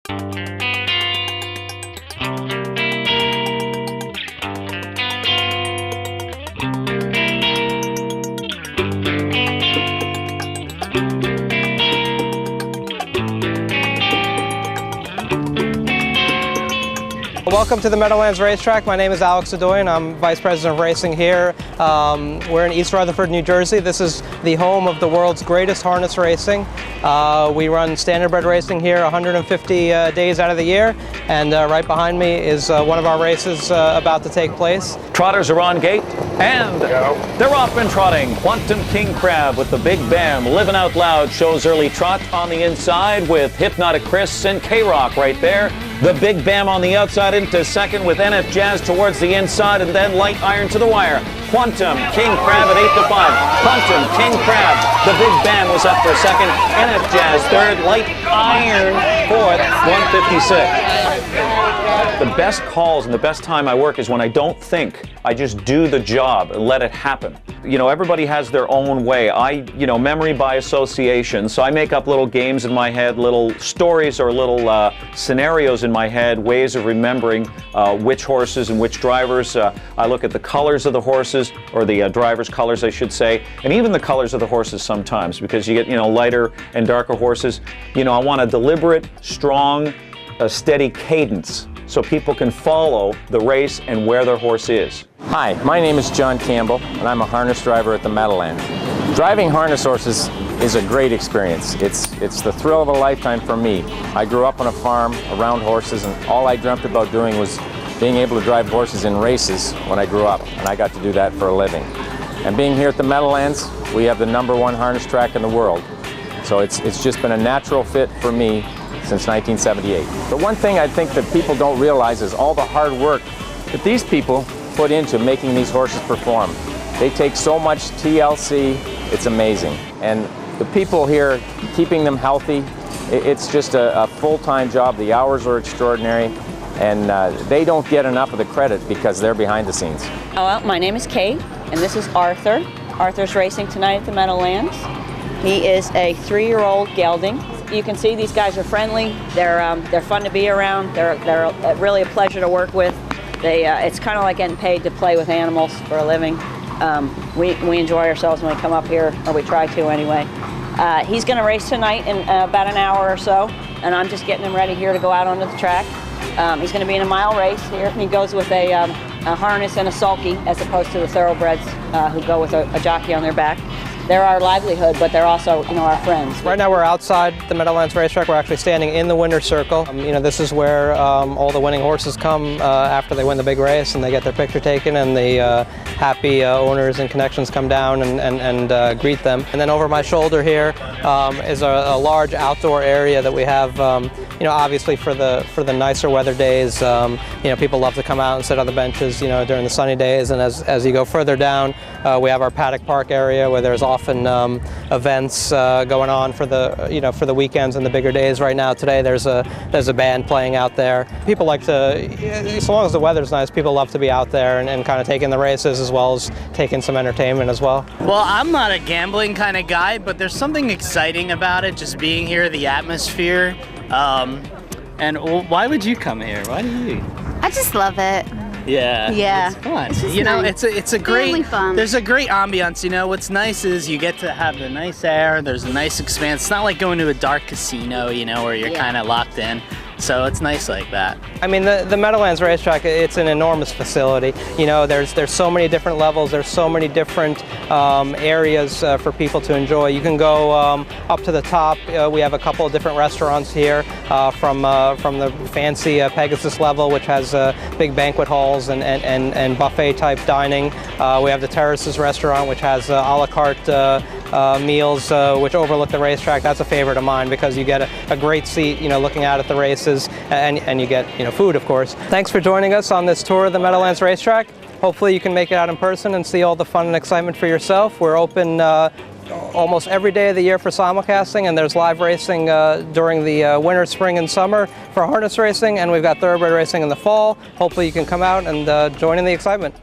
Welcome to the Meadowlands Racetrack. My name is Alex Adoyan. I'm Vice President of Racing here. We're in East Rutherford, New Jersey. This is the home of the world's greatest harness racing. We run standardbred racing here 150 days out of the year, and right behind me is one of our races about to take place. Trotters are on gate, and they're off and trotting. Quantum King Crab with the Big Bam. Living Out Loud shows early trot on the inside with Hypnotic Chris and K-Rock right there. The Big Bam on the outside into second with NF Jazz towards the inside, and then Light Iron to the wire. Quantum King Crab at 8 to 5. Quantum King Crab. The Big Bam was up for second. NF Jazz third. Light Iron fourth. 156. The best calls and the best time I work is when I don't think. I just do the job and let it happen. You know, everybody has their own way. Memory by association. So I make up little games in my head, little stories or little scenarios in my head, ways of remembering which horses and which drivers. I look at the colors of the horses, or the drivers' colors, I should say, and even the colors of the horses sometimes, because you get, lighter and darker horses. I want a deliberate, strong, steady cadence so people can follow the race and where their horse is. Hi, my name is John Campbell, and I'm a harness driver at the Meadowlands. Driving harness horses is a great experience. It's the thrill of a lifetime for me. I grew up on a farm around horses, and all I dreamt about doing was being able to drive horses in races when I grew up, and I got to do that for a living. And being here at the Meadowlands, we have the #1 harness track in the world. So it's just been a natural fit for me since 1978. The one thing I think that people don't realize is all the hard work that these people put into making these horses perform. They take so much TLC, it's amazing. And the people here, keeping them healthy, it's just a full-time job. The hours are extraordinary, and they don't get enough of the credit because they're behind the scenes. Well, my name is Kate, and this is Arthur. Arthur's racing tonight at the Meadowlands. He is a 3-year-old gelding. You can see these guys are friendly. They're fun to be around. They're really a pleasure to work with. It's kind of like getting paid to play with animals for a living. We enjoy ourselves when we come up here, or we try to anyway. He's going to race tonight in about an hour or so, and I'm just getting him ready here to go out onto the track. He's going to be in a mile race here. He goes with a harness and a sulky, as opposed to the thoroughbreds who go with a jockey on their back. They're our livelihood, but they're also, our friends. Right now we're outside the Meadowlands Racetrack. We're actually standing in the winner's circle. This is where all the winning horses come after they win the big race, and they get their picture taken, and the happy owners and connections come down and greet them. And then over my shoulder here is a large outdoor area that we have. Obviously for the nicer weather days, people love to come out and sit on the benches, during the sunny days. And as you go further down, we have our paddock park area where there's often events going on for the weekends and the bigger days. Right now, today, there's a band playing out there. People like to, as long as the weather's nice, people love to be out there and kind of taking the races as well as taking some entertainment as well. Well, I'm not a gambling kind of guy, but there's something exciting about it, just being here, the atmosphere. And why would you come here? Why do you? I just love it. Yeah, it's fun. Nice. It's a great. Fun. There's a great ambiance. What's nice is you get to have the nice air. There's a nice expanse. It's not like going to a dark casino, where you're kind of locked in. So it's nice like that. I mean, the Meadowlands Racetrack, it's an enormous facility. There's so many different levels. There's so many different areas for people to enjoy. You can go up to the top. We have a couple of different restaurants here, from the fancy Pegasus level, which has big banquet halls and buffet type dining. We have the Terraces restaurant, which has a la carte meals which overlook the racetrack. That's a favorite of mine because you get a great seat, looking out at the races, and you get, food, of course. Thanks for joining us on this tour of the Meadowlands Racetrack. Hopefully you can make it out in person and see all the fun and excitement for yourself. We're open almost every day of the year for simulcasting, and there's live racing during the winter, spring, and summer for harness racing, and we've got thoroughbred racing in the fall. Hopefully you can come out and join in the excitement.